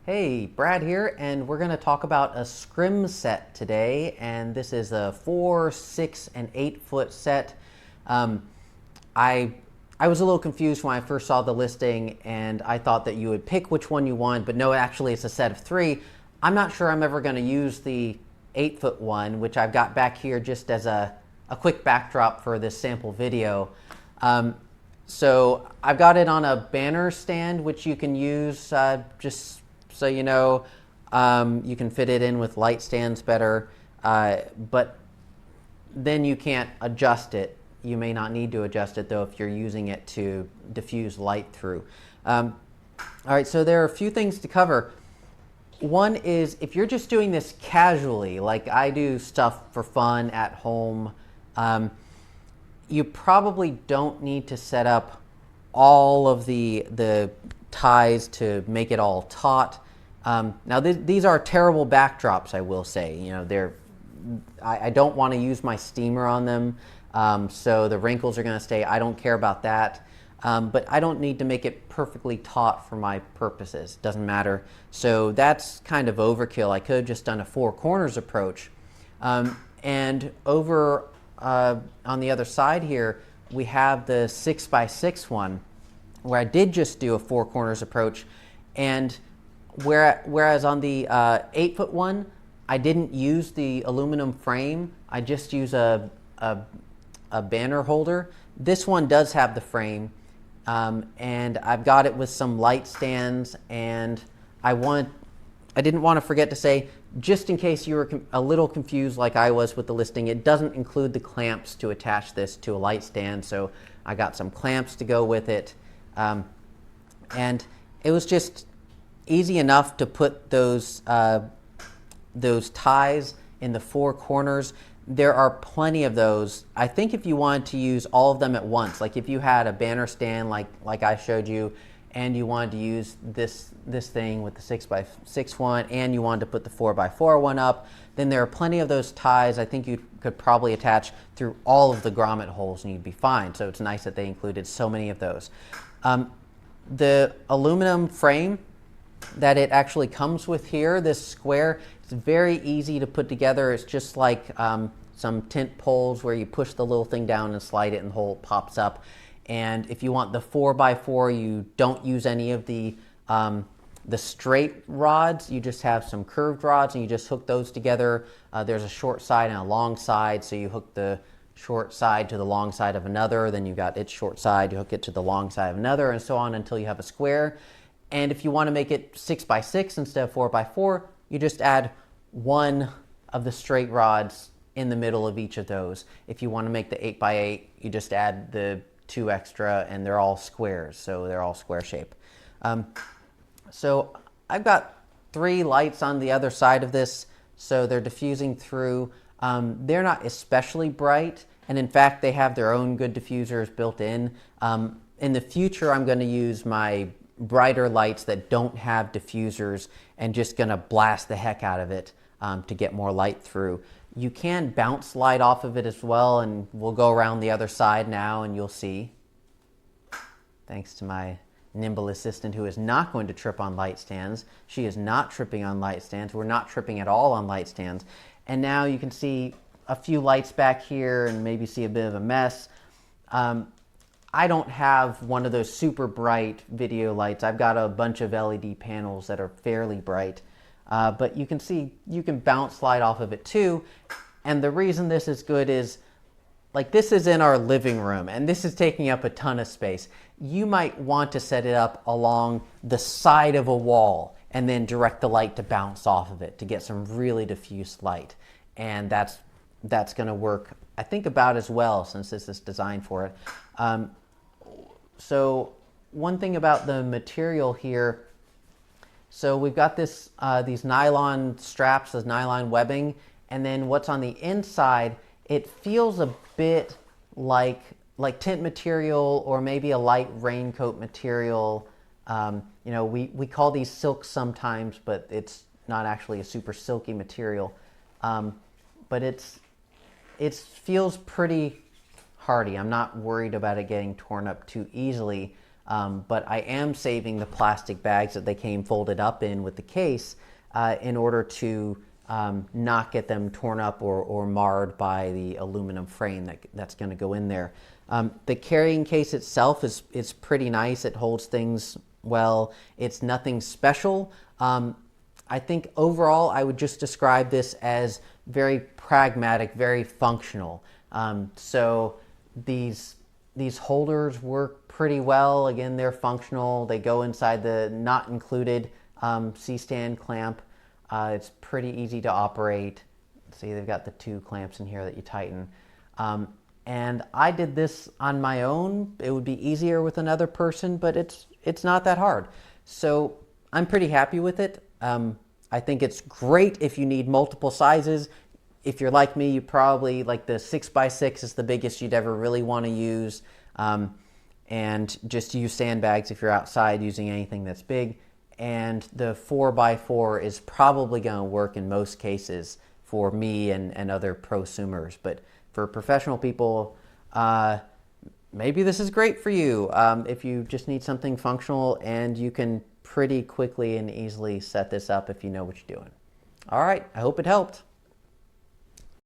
Hey, Brad here, and we're going to talk about a scrim set today, and this is a 4, 6, and 8-foot set. Um, I I was a little confused when I first saw the listing, and I thought that you would pick which one you want, but no, actually it's a set of 3. I'm not sure I'm ever going to use the 8-foot one, which I've got back here just as a quick backdrop for this sample video. So I've got it on a banner stand, which you can use just so you know. You can fit it in with light stands better, but then you can't adjust it. You may not need to adjust it, though, if you're using it to diffuse light through. All right, so there are a few things to cover. One is if you're just doing this casually, like I do stuff for fun at home, you probably don't need to set up all of the ties to make it all taut. Now these are terrible backdrops, I will say. You know, I don't want to use my steamer on them, so the wrinkles are going to stay. I don't care about that, but I don't need to make it perfectly taut for my purposes. Doesn't matter. So that's kind of overkill. I could have just done a 4 corners approach, and over on the other side here we have the 6x6 one, where I did just do a 4 corners approach, and whereas on the 8-foot one, I didn't use the aluminum frame. I just use a banner holder. This one does have the frame, and I've got it with some light stands. And I didn't want to forget to say, just in case you were a little confused like I was with the listing, it doesn't include the clamps to attach this to a light stand. So I got some clamps to go with it. And it was just easy enough to put those ties in the 4 corners. There are plenty of those. I think if you wanted to use all of them at once, like if you had a banner stand like I showed you, and you wanted to use this thing with the 6x6 one, and you wanted to put the 4x4 one up, then there are plenty of those ties. I think you could probably attach through all of the grommet holes and you'd be fine. So it's nice that they included so many of those. The aluminum frame that it actually comes with here, this square, it's very easy to put together. It's just like some tent poles where you push the little thing down and slide it and the hole pops up. And if you want the 4x4, you don't use any of the straight rods. You just have some curved rods and you just hook those together. There's a short side and a long side, so you hook the short side to the long side of another, then you've got its short side, you hook it to the long side of another, and so on until you have a square. And if you want to make it 6x6 instead of 4x4, you just add one of the straight rods in the middle of each of those. If you want to make the 8x8, you just add the 2 extra, and they're all squares, so they're all square shape. So I've got 3 lights on the other side of this, so they're diffusing through. They're not especially bright, and in fact they have their own good diffusers built in. In the future I'm going to use my brighter lights that don't have diffusers and just going to blast the heck out of it to get more light through. You can bounce light off of it as well, and we'll go around the other side now and you'll see. Thanks to my nimble assistant, who is not going to trip on light stands. She is not tripping on light stands. We're not tripping at all on light stands. And now you can see a few lights back here and maybe see a bit of a mess. I don't have one of those super bright video lights. I've got a bunch of LED panels that are fairly bright. But you can see you can bounce light off of it too. And the reason this is good is, like, this is in our living room and this is taking up a ton of space. You might want to set it up along the side of a wall and then direct the light to bounce off of it to get some really diffuse light. And that's going to work, I think, about as well, since this is designed for it. So one thing about the material here, so we've got this these nylon straps, this nylon webbing, and then what's on the inside, it feels a bit like tent material or maybe a light raincoat material. You know, we call these silks sometimes, but it's not actually a super silky material. But it feels pretty hardy. I'm not worried about it getting torn up too easily. but I am saving the plastic bags that they came folded up in with the case in order to not get them torn up or marred by the aluminum frame that's going to go in there. The carrying case itself is pretty nice. It holds things well. It's nothing special. I think overall I would just describe this as very pragmatic, very functional. So these holders work pretty well. Again, they're functional. They go inside the not included C-stand clamp. It's pretty easy to operate. See, they've got the 2 clamps in here that you tighten. And I did this on my own. It would be easier with another person, but it's not that hard. So I'm pretty happy with it. I think it's great if you need multiple sizes. If you're like me, you probably, like the 6x6 is the biggest you'd ever really want to use. And just use sandbags if you're outside using anything that's big. And the 4x4 is probably going to work in most cases for me and other prosumers. But for professional people, maybe this is great for you if you just need something functional, and you can pretty quickly and easily set this up if you know what you're doing. All right, I hope it helped.